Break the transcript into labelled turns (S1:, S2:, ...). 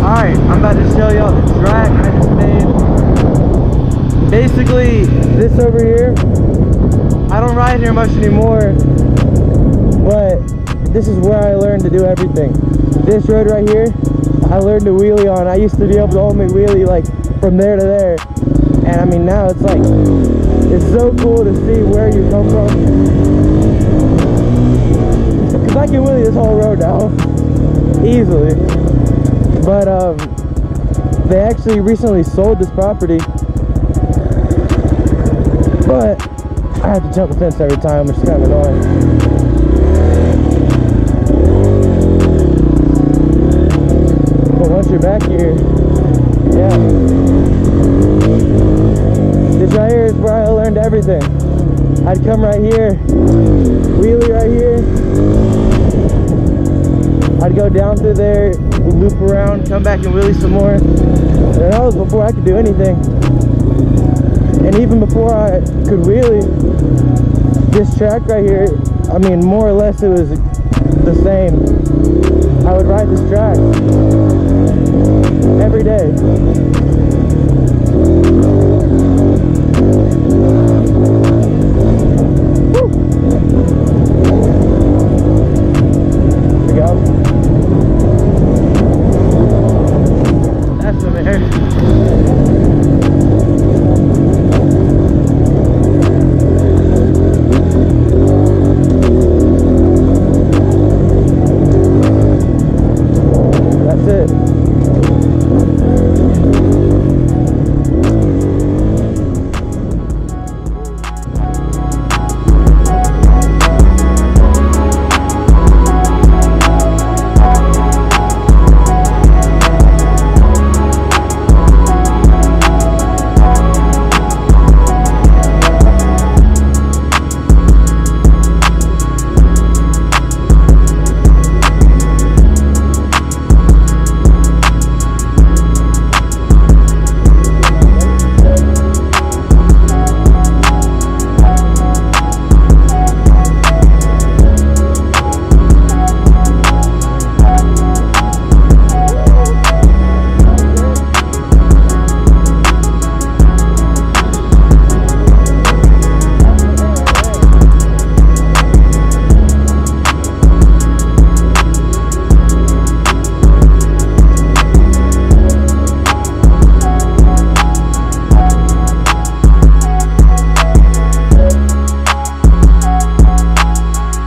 S1: Alright, I'm about to show y'all the track I just made. Basically, this over here, I don't ride here much anymore, but this is where I learned to do everything. This road right here, I learned to wheelie on. I used to be able to only wheelie like from there to there. And I mean, now it's like, it's so cool to see where you come from. Cause I can wheelie this whole road now, easily. But they actually recently sold this property. But I have to jump the fence every time, which is kind of annoying. But once you're back here, yeah. This right here is where I learned everything. I'd come right here, wheelie right here. I'd go down through there, loop around, come back and wheelie some more. And that was before I could do anything. And even before I could wheelie, this track right here, I mean, more or less it was the same. I would ride this track every day. Woo! Here we go. That's some air. That's it.